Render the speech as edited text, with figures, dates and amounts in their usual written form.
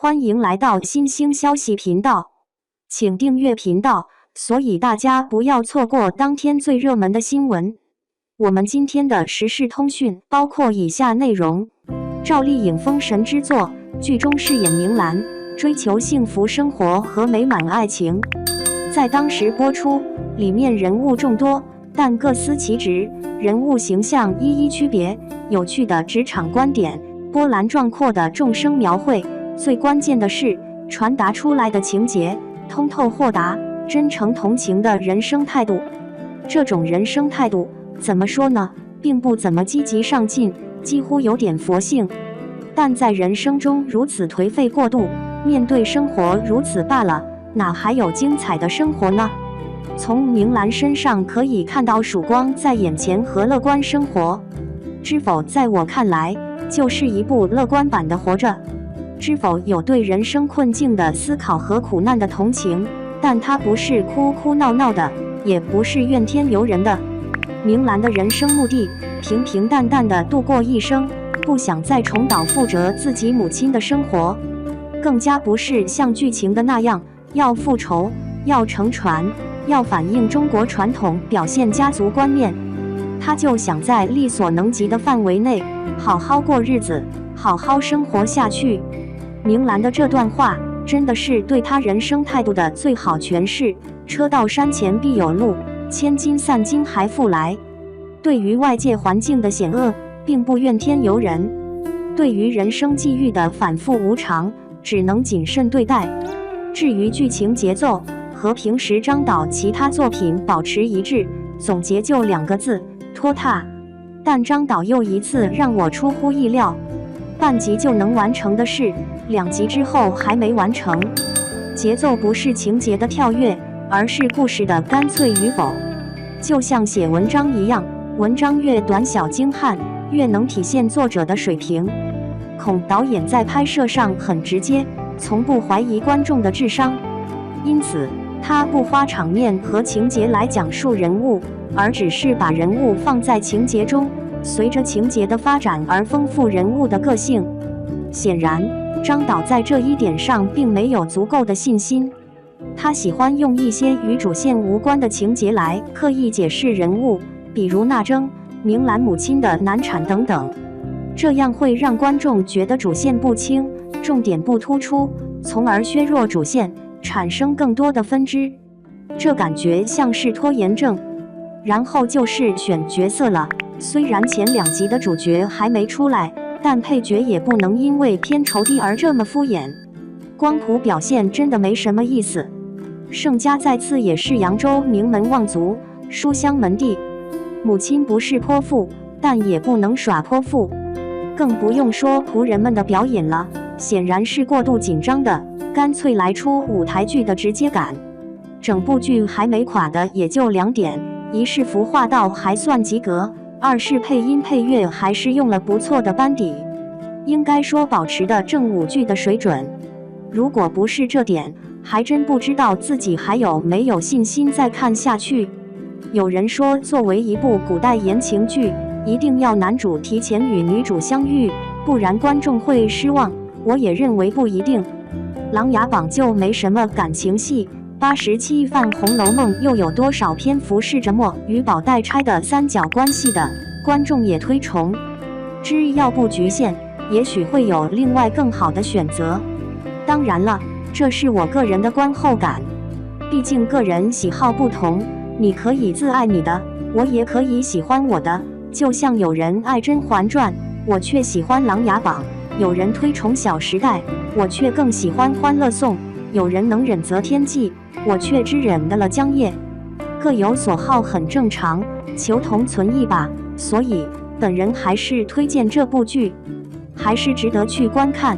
欢迎来到新兴消息频道，请订阅频道，所以大家不要错过当天最热门的新闻。我们今天的时事通讯包括以下内容：赵丽颖封神之作，剧中饰演明兰，追求幸福生活和美满爱情。在当时播出，里面人物众多，但各司其职，人物形象一一区别，有趣的职场观点，波澜壮阔的众生描绘，最关键的是传达出来的情节通透豁达、真诚同情的人生态度。这种人生态度怎么说呢？并不怎么积极上进，几乎有点佛性。但在人生中如此颓废过度，面对生活如此罢了，哪还有精彩的生活呢？从明兰身上可以看到曙光在眼前和乐观生活。知否在我看来，就是一部乐观版的活着。知否有对人生困境的思考和苦难的同情，但它不是哭哭闹闹的，也不是怨天尤人的。明兰的人生目的，平平淡淡的度过一生，不想再重蹈覆辙自己母亲的生活，更加不是像剧情的那样要复仇、要乘船、要反映中国传统表现家族观念。他就想在力所能及的范围内好好过日子，好好生活下去。明兰的这段话真的是对他人生态度的最好诠释。车到山前必有路，千金散尽还复来。对于外界环境的险恶，并不怨天尤人；对于人生际遇的反复无常，只能谨慎对待。至于剧情节奏，和平时张导其他作品保持一致，总结就2个字：拖沓。但张导又一次让我出乎意料，半集就能完成的事，2集之后还没完成。节奏不是情节的跳跃，而是故事的干脆与否。就像写文章一样，文章越短小精悍，越能体现作者的水平。孔导演在拍摄上很直接，从不怀疑观众的智商，因此他不花场面和情节来讲述人物，而只是把人物放在情节中，随着情节的发展而丰富人物的个性。显然，张导在这一点上并没有足够的信心。他喜欢用一些与主线无关的情节来刻意解释人物，比如娜桢、明兰母亲的难产等等，这样会让观众觉得主线不清，重点不突出，从而削弱主线，产生更多的分支。这感觉像是拖延症。然后就是选角色了，虽然前2集的主角还没出来，但配角也不能因为片酬低而这么敷衍。光谱表现真的没什么意思。盛家再次也是扬州名门望族，书香门第，母亲不是泼妇，但也不能耍泼妇。更不用说仆人们的表演了，显然是过度紧张的，干脆来出舞台剧的直接感。整部剧还没垮的也就2点，一是服化道还算及格，2是配音配乐还是用了不错的班底，应该说保持的正午剧的水准。如果不是这点，还真不知道自己还有没有信心再看下去。有人说，作为一部古代言情剧，一定要男主提前与女主相遇，不然观众会失望。我也认为不一定。《琅琊榜》就没什么感情戏，87范《红楼梦》又有多少篇幅是着墨与宝黛钗的三角关系的，观众也推崇。只要不局限，也许会有另外更好的选择。当然了，这是我个人的观后感，毕竟个人喜好不同，你可以自爱你的，我也可以喜欢我的。就像有人爱《甄嬛传》，我却喜欢《琅琊榜》；有人推崇《小时代》，我却更喜欢《欢乐颂》；有人能忍则天际，我却只忍得了江夜。各有所好很正常，求同存异吧。所以，本人还是推荐这部剧，还是值得去观看。